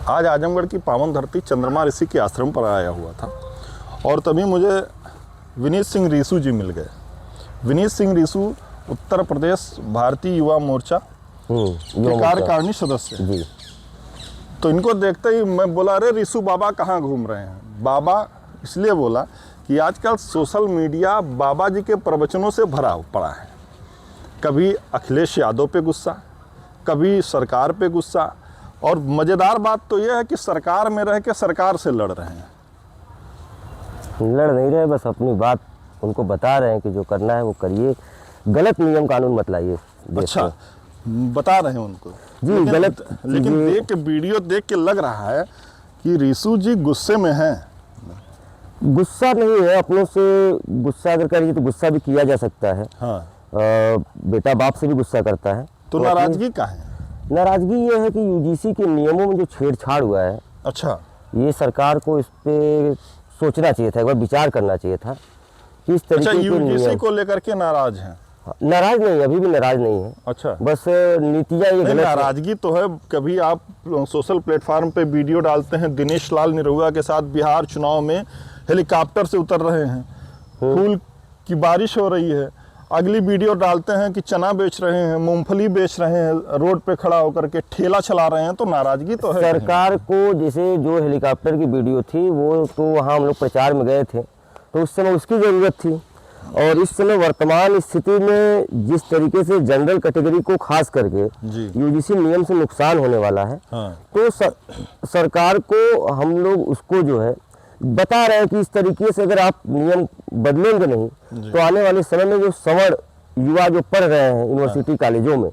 आज आजमगढ़ की पावन धरती चंद्रमा ऋषि के आश्रम पर आया हुआ था और तभी मुझे विनीत सिंह रीसू जी मिल गए। विनीत सिंह रीसू उत्तर प्रदेश भारतीय युवा मोर्चा के कार्यकारिणी सदस्य जी। तो इनको देखते ही मैं बोला, अरे रीसू बाबा कहाँ घूम रहे हैं। बाबा इसलिए बोला कि आजकल सोशल मीडिया बाबा जी के प्रवचनों से भरा पड़ा है। कभी अखिलेश यादव पे गुस्सा, कभी सरकार पे गुस्सा, और मज़ेदार बात तो यह है कि सरकार में रह के सरकार से लड़ रहे हैं। लड़ नहीं रहे, बस अपनी बात उनको बता रहे हैं कि जो करना है वो करिए, गलत नियम कानून मत लाइए। अच्छा, बता रहे हैं उनको जी, गलत। लेकिन देख के वीडियो देख के लग रहा है कि रीसू जी गुस्से में हैं। गुस्सा नहीं है, अपनों से गुस्सा अगर करिए तो गुस्सा भी किया जा सकता है। हाँ। बेटा बाप से भी गुस्सा करता है। तो नाराजगी का है? नाराजगी ये है कि यूजीसी के नियमों में जो छेड़छाड़ हुआ है, अच्छा, ये सरकार को इस पे सोचना चाहिए था, एक बार विचार करना चाहिए था कि इस तरीके के यूजीसी को लेकर के नाराज हैं? नाराज नहीं, अभी भी नाराज नहीं है। अच्छा, बस नीतियाँ ये गलत। नाराजगी तो है। कभी आप सोशल प्लेटफॉर्म पे वीडियो डालते हैं, दिनेश लाल निरहुआ के साथ बिहार चुनाव में हेलीकॉप्टर से उतर रहे हैं, फूल की बारिश हो रही है। अगली वीडियो डालते हैं कि चना बेच रहे हैं, मूंगफली बेच रहे हैं, रोड पे खड़ा होकर के ठेला चला रहे हैं। तो नाराजगी तो है सरकार को। जैसे जो हेलीकॉप्टर की वीडियो थी वो तो वहाँ हम लोग प्रचार में गए थे, तो उस समय उसकी ज़रूरत थी। और इस समय वर्तमान स्थिति में जिस तरीके से जनरल कैटेगरी को खास करके यूजीसी नियम से नुकसान होने वाला है, हाँ। तो सरकार को हम लोग उसको जो है बता रहे हैं कि इस तरीके से अगर आप नियम बदलेंगे नहीं तो आने वाले समय में जो सवर्ण युवा जो पढ़ रहे हैं यूनिवर्सिटी कॉलेजों में,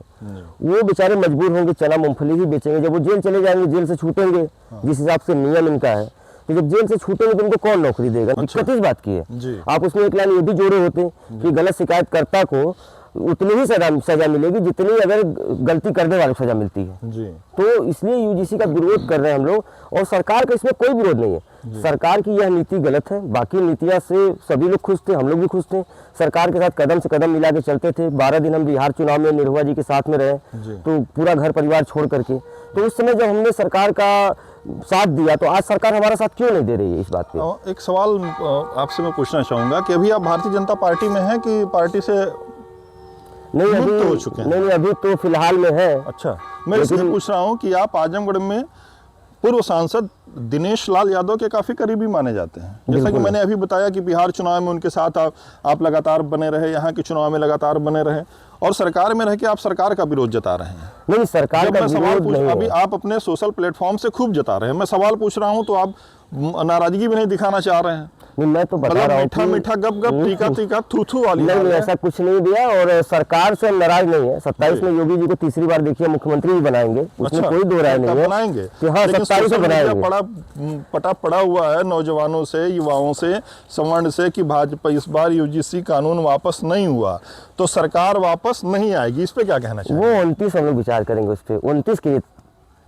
वो बेचारे मजबूर होंगे, चना मूंगफली ही बेचेंगे। जब वो जेल चले जाएंगे, जेल से छूटेंगे, जिस हिसाब से नियम इनका है, तो जब जेल से छूटेंगे तो उनको कौन नौकरी देगा? दिक्कत इस बात की है। आप उसमें एक लाइन ये भी जोड़े होते कि गलत शिकायतकर्ता को उतनी ही सजा मिलेगी जितनी अगर गलती करने वाले को सजा मिलती है जी। तो इसलिए यूजीसी का विरोध कर रहे हैं हम लोग, और सरकार का इसमें कोई विरोध नहीं है। सरकार की यह नीति गलत है। बाकी नीतियां से सभी लोग खुश थे, हम लोग भी खुश थे, सरकार के साथ कदम से कदम मिला के चलते थे। 12 दिन हम बिहार चुनाव में निरहुआ जी के साथ में रहे, तो पूरा घर परिवार छोड़ करके। तो उस समय जब हमने सरकार का साथ दिया, तो आज सरकार हमारा साथ क्यों नहीं दे रही है? इस बात पे एक सवाल आपसे मैं पूछना चाहूँगा कि अभी आप भारतीय जनता पार्टी में हैं कि पार्टी से नहीं? अभी हो चुके हैं? नहीं, अभी तो फिलहाल में है। अच्छा, मैं इसलिए पूछ रहा हूँ कि आप आजमगढ़ में पूर्व सांसद दिनेश लाल यादव के काफ़ी करीबी माने जाते हैं। जैसा कि मैंने अभी बताया कि बिहार चुनाव में उनके साथ आप लगातार बने रहे, यहाँ के चुनाव में लगातार बने रहे, और सरकार में रह के आप सरकार का विरोध जता रहे हैं। नहीं, सरकार का विरोध नहीं है। अभी आप अपने सोशल प्लेटफॉर्म से खूब जता रहे हैं। मैं सवाल पूछ रहा हूँ तो आप नाराजगी भी नहीं दिखाना चाह रहे हैं। नहीं, मैं तो बता रहा हूँ मीठा मीठा गप गप तीखा तीखा थू थू वाली। नहीं, ऐसा कुछ नहीं दिया, और सरकार से नाराज नहीं है। 27 में योगी जी को तीसरी बार देखिए मुख्यमंत्री भी बनाएंगे, उसमें कोई दो राय नहीं है। बनाएंगे कि हाँ, 27 में बनाएंगे। पड़ा हुआ है नौजवानों से, युवाओं से, सवर्ण से कि भाजपा इस बार यूजीसी कानून वापस नहीं हुआ तो सरकार वापस नहीं आएगी। इस पे क्या कहना चाहिए? वो 29 हम लोग विचार करेंगे उस पर। 29 के लिए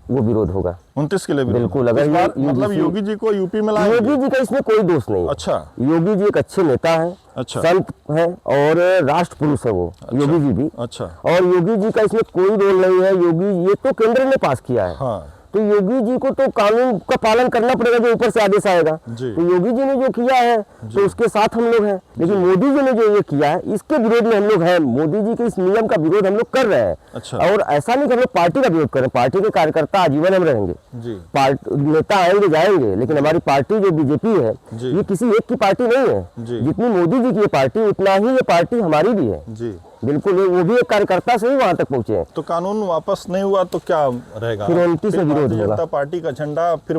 वो विरोध होगा। 29 के लिए बिल्कुल। अगर मतलब योगी जी को यूपी में लाएंगे? योगी जी का इसमें कोई दोष नहीं। अच्छा। योगी जी एक अच्छे नेता हैं, अच्छा, संत हैं और राष्ट्र पुरुष है वो। अच्छा, योगी जी भी। अच्छा। और योगी जी का इसमें कोई रोल नहीं है। योगी ये तो केंद्र ने पास किया है। हाँ। तो योगी जी को तो कानून का पालन करना पड़ेगा, जो ऊपर से आदेश आएगा। तो योगी जी ने जो किया है तो उसके साथ हम लोग हैं, लेकिन मोदी जी ने जो ये किया है इसके विरोध में हम लोग हैं। मोदी जी के इस नियम का विरोध हम लोग कर रहे हैं। अच्छा। और ऐसा नहीं कि हम लोग पार्टी का विरोध कर रहे हैं। पार्टी के कार्यकर्ता आजीवन हम रहेंगे, नेता आएंगे जाएंगे, लेकिन हमारी पार्टी जो बीजेपी है ये किसी एक की पार्टी नहीं है। जितनी मोदी जी की ये पार्टी, उतना ही ये पार्टी हमारी भी है। बिल्कुल, वो भी एक कार्यकर्ता से ही वहां तक पहुंचे हैं। तो कानून वापस नहीं हुआ तो क्या रहेगा? फिर 29 में विरोध होगा। जनता पार्टी का झंडा फिर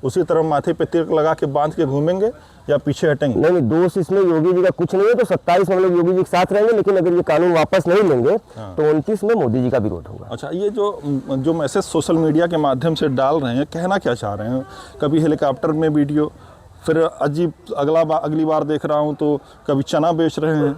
उसी तरह माथे पे तिलक लगा के बांध के घूमेंगे या पीछे हटेंगे? नहीं, दोष इसमें योगी जी का कुछ नहीं है। तो 27 में हम लोग योगी जी के साथ रहेंगे, लेकिन अगर ये कानून वापस नहीं लेंगे तो 29 में मोदी जी का विरोध होगा। अच्छा, ये जो मैसेज सोशल मीडिया के माध्यम से डाल रहे हैं, कहना क्या चाह रहे हैं? कभी हेलीकॉप्टर में वीडियो, फिर अजीब अगली बार देख रहा हूँ तो कभी चना बेच रहे हैं,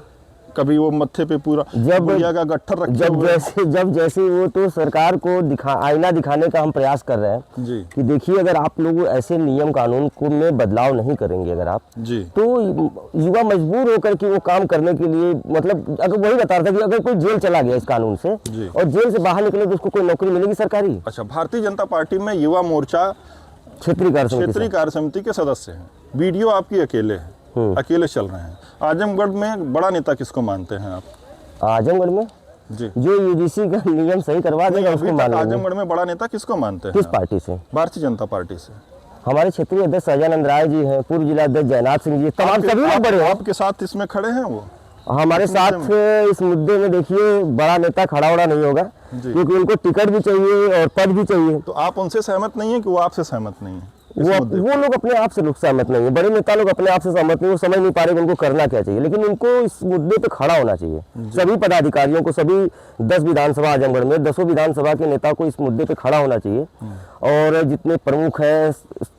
कभी वो मत्थे पे पूरा गुड़िया का गट्ठर रखे हुए। जब जैसे वो तो सरकार को आईना दिखाने का हम प्रयास कर रहे हैं जी कि देखिए, अगर आप लोग ऐसे नियम कानून को में बदलाव नहीं करेंगे अगर आप, जी तो युवा मजबूर होकर के वो काम करने के लिए, मतलब अगर वही बता रहा था कि अगर कोई जेल चला गया इस कानून से जी। और जेल से बाहर निकले तो उसको कोई नौकरी मिलेगी सरकारी? अच्छा, भारतीय जनता पार्टी में युवा मोर्चा क्षेत्रीय कार्य समिति के सदस्य हैं, वीडियो आपकी अकेले है, अकेले चल रहे हैं। आजमगढ़ में बड़ा नेता किसको मानते हैं आप? आजमगढ़ में जी, जो यूजीसी का नियम सही करवा देगा उसको मान लेंगे। आजमगढ़ में बड़ा नेता किसको मानते हैं? किस पार्टी से? भारतीय जनता पार्टी से। हमारे क्षेत्रीय अध्यक्ष सजानंद राय जी हैं, पूर्व जिला अध्यक्ष जयनाथ सिंह जी, तमाम सभी लोग बड़े हैं। आपके साथ इसमें खड़े हैं वो? हमारे साथ इस मुद्दे में देखिए बड़ा नेता खड़ा उड़ा नहीं होगा, क्योंकि उनको टिकट भी चाहिए और पद भी चाहिए। तो आप उनसे सहमत नहीं है कि वो आपसे सहमत नहीं है? वो लोग अपने आप से सहमत नहीं है, बड़े नेता लोग अपने आप से सहमत नहीं, वो समझ नहीं पा रहे कि उनको करना क्या चाहिए, लेकिन उनको इस मुद्दे पे खड़ा होना चाहिए। सभी पदाधिकारियों को, सभी 10 विधानसभा आजमगढ़ में 10 विधानसभा के नेता को इस मुद्दे पे खड़ा होना चाहिए। और जितने प्रमुख हैं,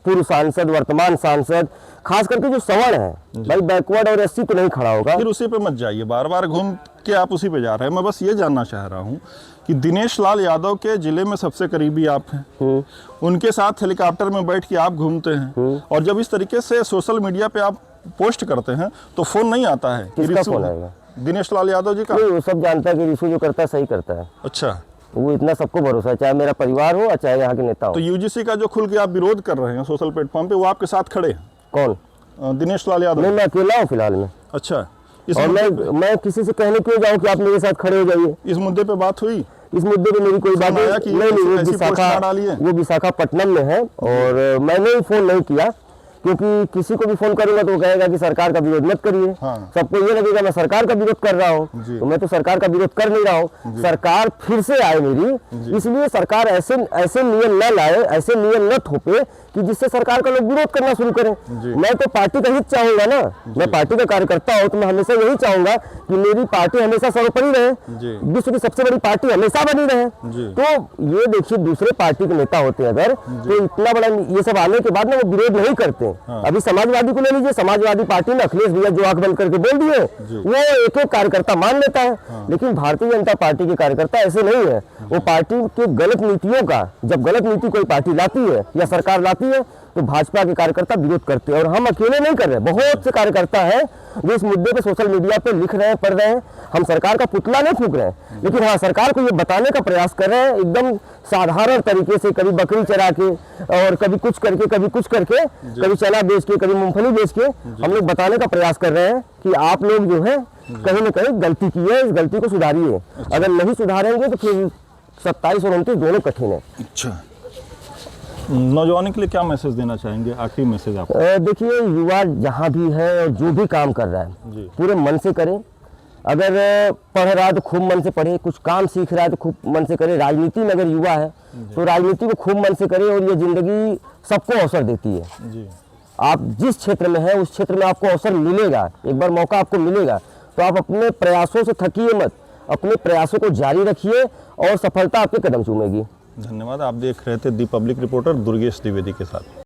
पूर्व सांसद, वर्तमान सांसद, खास करके जो सवर्ण है भाई, बैकवर्ड और एससी तो नहीं खड़ा होगा। फिर उसी पे मत जाइए, बार बार घूम के आप उसी पे जा रहे हैं। मैं बस ये जानना चाह रहा हूँ कि दिनेश लाल यादव के जिले में सबसे करीबी आप हैं, उनके साथ हेलीकॉप्टर में बैठ के आप घूमते हैं, और जब इस तरीके से सोशल मीडिया पे आप पोस्ट करते हैं तो फोन नहीं आता है कि किसका फोन आएगा? दिनेश लाल यादव जी का? नहीं, वो सब जानता है कि रिशु जो करता है सही करता है। अच्छा, वो इतना सबको भरोसा है, चाहे मेरा परिवार हो और चाहे यहाँ के नेता हो। तो यूजीसी का जो खुल के आप विरोध कर रहे हैं सोशल प्लेटफॉर्म पे, वो आपके साथ खड़े हैं? कौन? दिनेश लाल यादव? नहीं, मैं अकेला हूँ फिलहाल में। अच्छा, और मैं किसी से कहने क्यों जाऊँ कि आप मेरे साथ खड़े हो जाइए? इस मुद्दे पे बात हुई? इस मुद्दे पे मेरी कोई बात नहीं। वो विशाखापट्टनम में है और मैंने फोन नहीं किया, क्योंकि किसी को भी फोन करूंगा तो वो कहेगा कि सरकार का विरोध मत करिए। हाँ। सबको ये लगेगा मैं सरकार का विरोध कर रहा हूँ, तो मैं तो सरकार का विरोध कर नहीं रहा हूँ। सरकार फिर से आए मेरी, इसलिए सरकार ऐसे नियम न लाए, ऐसे नियम न थोपे कि जिससे सरकार का लोग विरोध करना शुरू करें। मैं तो पार्टी का हित चाहूंगा ना, मैं पार्टी का कार्यकर्ता हूँ, तो मैं हमेशा यही चाहूंगा कि मेरी पार्टी हमेशा सर्वोपरि रहे, विश्व की सबसे बड़ी पार्टी हमेशा बनी रहे। तो ये देखिए, दूसरे पार्टी के नेता होते हैं अगर, तो इतना बड़ा ये सब आने के बाद ना वो विरोध नहीं करते। अभी समाजवादी को ले लीजिए, समाजवादी पार्टी में अखिलेश भैया जो आंख बंद करके बोल दिए, वो एक एक कार्यकर्ता मान लेता है। लेकिन भारतीय जनता पार्टी के कार्यकर्ता ऐसे नहीं है। वो पार्टी के गलत नीतियों का, जब गलत नीति कोई पार्टी लाती है या सरकार लाती है, तो भाजपा के कार्यकर्ता विरोध करते हैं। और हम अकेले नहीं कर रहे, बहुत से कार्यकर्ता हैं जो इस मुद्दे पे सोशल मीडिया पे लिख रहे हैं, पढ़ रहे हैं। हम सरकार का पुतला नहीं फूंक रहे हैं, लेकिन हाँ, सरकार को ये बताने का प्रयास कर रहे हैं एकदम साधारण तरीके से, कभी बकरी चरा के और कभी कुछ करके, कभी कुछ करके, कभी चना बेच के, कभी मूंगफली बेच के, हम लोग बताने का प्रयास कर रहे हैं कि आप लोग जो है कहीं ना कहीं गलती की है, इस गलती को सुधारिए। अगर नहीं सुधारेंगे तो फिर 27 और 29 दोनों कठिन है। अच्छा, नौजवानों के लिए क्या मैसेज देना चाहेंगे, आखिरी मैसेज आप? देखिए, युवा जहाँ भी है और जो भी काम कर रहा है पूरे मन से करे। अगर पढ़ रहा है तो खूब मन से पढ़े, कुछ काम सीख रहा है तो खूब मन से करे। राजनीति में अगर युवा है तो राजनीति को खूब मन से करे, और ये जिंदगी सबको अवसर देती है। आप जिस क्षेत्र में है उस क्षेत्र में आपको अवसर मिलेगा, एक बार मौका आपको मिलेगा, तो आप अपने प्रयासों से थकिए मत, अपने प्रयासों को जारी रखिए और सफलता आपके कदम चूमेगी। धन्यवाद। आप देख रहे थे दी पब्लिक रिपोर्टर दुर्गेश द्विवेदी के साथ।